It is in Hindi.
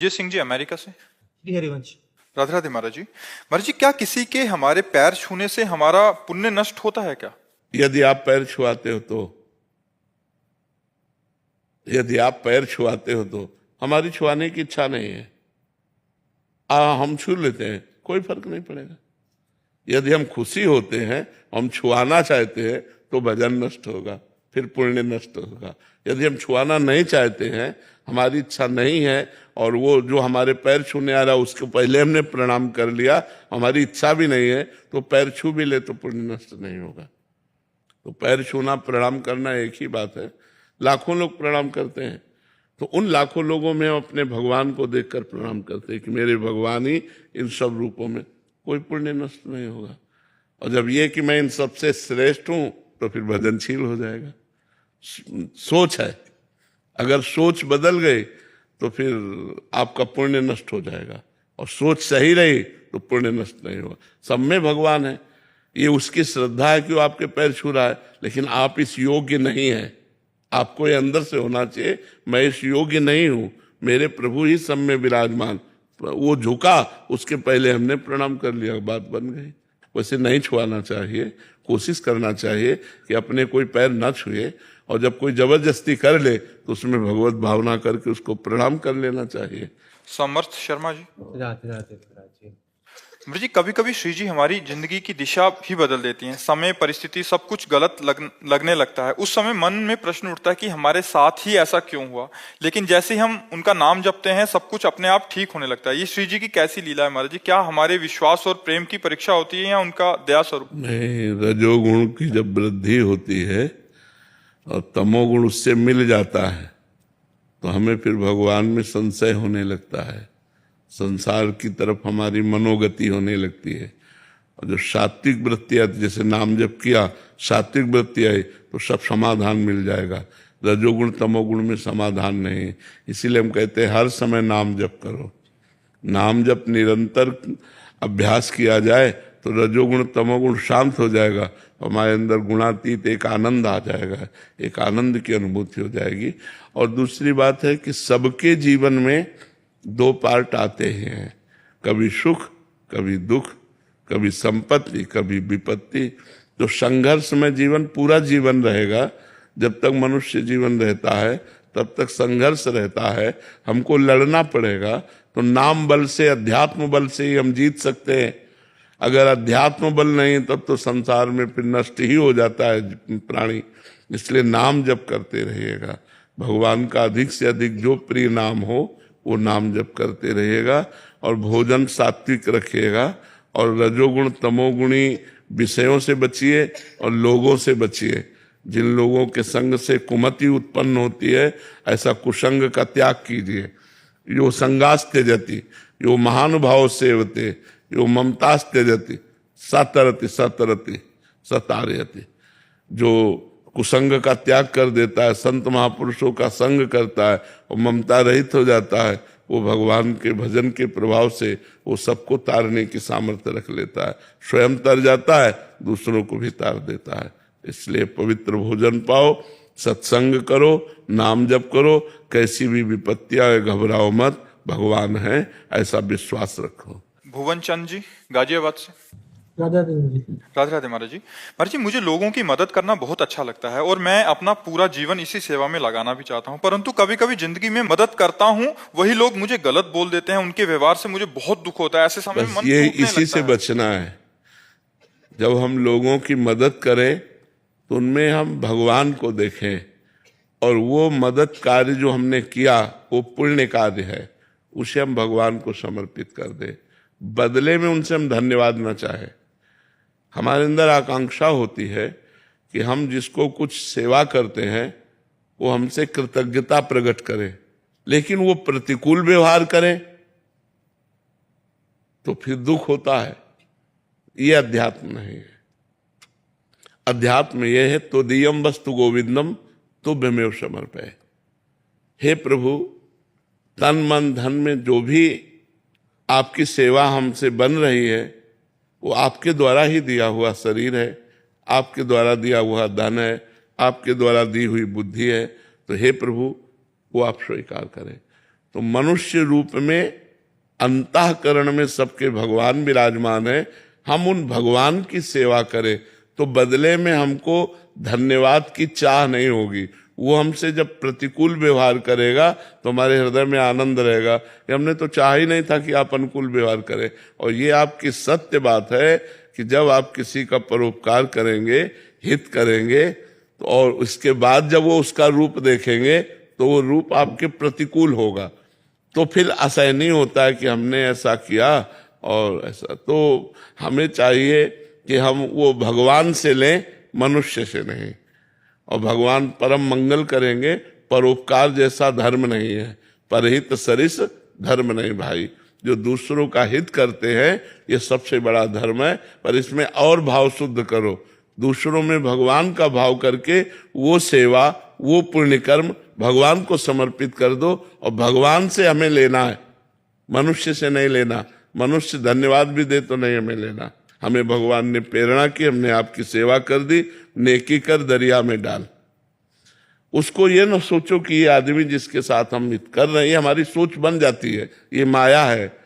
जी सिंह जी अमेरिका से। श्री हरिवंश। राधे राधे महाराज जी। महाराज जी, क्या किसी के हमारे पैर छूने से हमारा पुण्य नष्ट होता है क्या? यदि आप पैर छुआते हो तो हमारी छुआने की इच्छा नहीं है, हम छू लेते हैं, कोई फर्क नहीं पड़ेगा। यदि हम खुशी होते हैं, हम छुआना चाहते हैं, तो भजन नष्ट होगा, फिर पुण्य नष्ट होगा। यदि हम छुआना नहीं चाहते हैं, हमारी इच्छा नहीं है, और वो जो हमारे पैर छूने आ रहा है उसको पहले हमने प्रणाम कर लिया, हमारी इच्छा भी नहीं है, तो पैर छू भी ले तो पुण्य नष्ट नहीं होगा। तो पैर छूना प्रणाम करना एक ही बात है। लाखों लोग प्रणाम करते हैं, तो उन लाखों लोगों में हम अपने भगवान को देखकर प्रणाम करते हैं कि मेरे भगवान ही इन सब रूपों में, कोई पुण्य नष्ट नहीं होगा। और जब ये कि मैं इन सबसे श्रेष्ठ हूं, तो फिर भजनशील हो जाएगा। सोच है, अगर सोच बदल गई तो फिर आपका पुण्य नष्ट हो जाएगा, और सोच सही रही तो पुण्य नष्ट नहीं होगा। सब में भगवान है, ये उसकी श्रद्धा है कि वो आपके पैर छू रहा है, लेकिन आप इस योग्य नहीं है। आपको ये अंदर से होना चाहिए, मैं इस योग्य नहीं हूं, मेरे प्रभु ही सब में विराजमान। वो झुका, उसके पहले हमने प्रणाम कर लिया, बात बन गई। वैसे नहीं छुआना चाहिए, कोशिश करना चाहिए कि अपने कोई पैर ना छुए, और जब कोई जबरदस्ती कर ले तो उसमें भगवत भावना करके उसको प्रणाम कर लेना चाहिए। समर्थ शर्मा जी। राधे राधे महाराज जी। महाराज जी, कभी कभी श्री जी हमारी जिंदगी की दिशा ही बदल देती हैं। समय, परिस्थिति सब कुछ गलत लगने लगता है। उस समय मन में प्रश्न उठता है कि हमारे साथ ही ऐसा क्यों हुआ, लेकिन जैसे ही हम उनका नाम जपते हैं सब कुछ अपने आप ठीक होने लगता है। ये श्री जी की कैसी लीला है महाराज जी? क्या हमारे विश्वास और प्रेम की परीक्षा होती है या उनका दया स्वरूप? नहीं, रजोगुण की जब वृद्धि होती है और तमोगुण उससे मिल जाता है, तो हमें फिर भगवान में संशय होने लगता है, संसार की तरफ हमारी मनोगति होने लगती है। और जो सात्विक वृत्ति आती, जैसे नाम जप किया, सात्विक वृत्ति आई, तो सब समाधान मिल जाएगा। रजोगुण तमोगुण में समाधान नहीं, इसीलिए हम कहते हैं हर समय नाम जप करो। नाम जप निरंतर अभ्यास किया जाए तो रजोगुण तमोगुण शांत हो जाएगा, हमारे अंदर गुणातीत एक आनंद आ जाएगा, एक आनंद की अनुभूति हो जाएगी। और दूसरी बात है कि सबके जीवन में दो पार्ट आते हैं, कभी सुख कभी दुख, कभी संपत्ति कभी विपत्ति। तो संघर्ष में जीवन, पूरा जीवन रहेगा। जब तक मनुष्य जीवन रहता है तब तक संघर्ष रहता है, हमको लड़ना पड़ेगा। तो नाम बल से, अध्यात्म बल से ही हम जीत सकते हैं। अगर अध्यात्म बल नहीं, तब तो संसार में फिर नष्ट ही हो जाता है प्राणी। इसलिए नाम जप करते रहिएगा, भगवान का अधिक से अधिक जो प्रिय नाम हो वो नाम जप करते रहिएगा। और भोजन सात्विक रखिएगा, और रजोगुण तमोगुणी विषयों से बचिए और लोगों से बचिए। जिन लोगों के संग से कुमति उत्पन्न होती है, ऐसा कुसंग का त्याग कीजिए। यो संगास त्यजति यो महानुभाव सेवते यो ममतास त्यजति सतरति सतरति सतारयति। जो कुसंग का त्याग कर देता है, संत महापुरुषों का संग करता है और ममता रहित हो जाता है, वो भगवान के भजन के प्रभाव से वो सबको तारने की सामर्थ्य रख लेता है। स्वयं तर जाता है, दूसरों को भी तार देता है। इसलिए पवित्र भोजन पाओ, सत्संग करो, नाम जप करो, कैसी भी विपत्ति आए घबराओ मत, भगवान है ऐसा विश्वास रखो। भुवन चंद जी गाजियाबाद से। राधे राधे जी। राधे राधे महाराज जी। महाराज जी, मुझे लोगों की मदद करना बहुत अच्छा लगता है और मैं अपना पूरा जीवन इसी सेवा में लगाना भी चाहता हूं, परंतु कभी कभी जिंदगी में मदद करता हूं, वही लोग मुझे गलत बोल देते हैं, उनके व्यवहार से मुझे बहुत दुख होता है। ऐसे समय में मन ये टूटने इसी लगता से है। बचना है। जब हम लोगों की मदद करें तो उनमें हम भगवान को देखें, और वो मदद कार्य जो हमने किया वो पुण्य कार्य है, उसे हम भगवान को समर्पित कर दें। बदले में उनसे हम धन्यवाद न चाहें। हमारे अंदर आकांक्षा होती है कि हम जिसको कुछ सेवा करते हैं वो हमसे कृतज्ञता प्रकट करे, लेकिन वो प्रतिकूल व्यवहार करें तो फिर दुख होता है। ये अध्यात्म नहीं है। अध्यात्म ये है, तो दियम वस्तु गोविंदम तुभ्यमेव समर्पय। हे प्रभु, तन मन धन में जो भी आपकी सेवा हमसे बन रही है, वो आपके द्वारा ही दिया हुआ शरीर है, आपके द्वारा दिया हुआ धन है, आपके द्वारा दी हुई बुद्धि है। तो हे प्रभु, वो आप स्वीकार करें। तो मनुष्य रूप में अंतःकरण में सबके भगवान विराजमान है, हम उन भगवान की सेवा करें तो बदले में हमको धन्यवाद की चाह नहीं होगी। वो हमसे जब प्रतिकूल व्यवहार करेगा तो हमारे हृदय में आनंद रहेगा कि हमने तो चाह ही नहीं था कि आप अनुकूल व्यवहार करें। और ये आपकी सत्य बात है कि जब आप किसी का परोपकार करेंगे, हित करेंगे, तो और उसके बाद जब वो उसका रूप देखेंगे तो वो रूप आपके प्रतिकूल होगा, तो फिर आशय नहीं होता है कि हमने ऐसा किया और ऐसा। तो हमें चाहिए कि हम वो भगवान से लें, मनुष्य से नहीं। और भगवान परम मंगल करेंगे। परोपकार जैसा धर्म नहीं है, परहित सरिस धर्म नहीं भाई। जो दूसरों का हित करते हैं ये सबसे बड़ा धर्म है, पर इसमें और भाव शुद्ध करो। दूसरों में भगवान का भाव करके वो सेवा, वो पुण्य कर्म भगवान को समर्पित कर दो। और भगवान से हमें लेना है, मनुष्य से नहीं लेना। मनुष्य धन्यवाद भी दे तो नहीं हमें लेना। हमें भगवान ने प्रेरणा की, हमने आपकी सेवा कर दी, नेकी कर दरिया में डाल। उसको ये न सोचो कि ये आदमी जिसके साथ हम हित कर रहे हैं, हमारी सोच बन जाती है, ये माया है।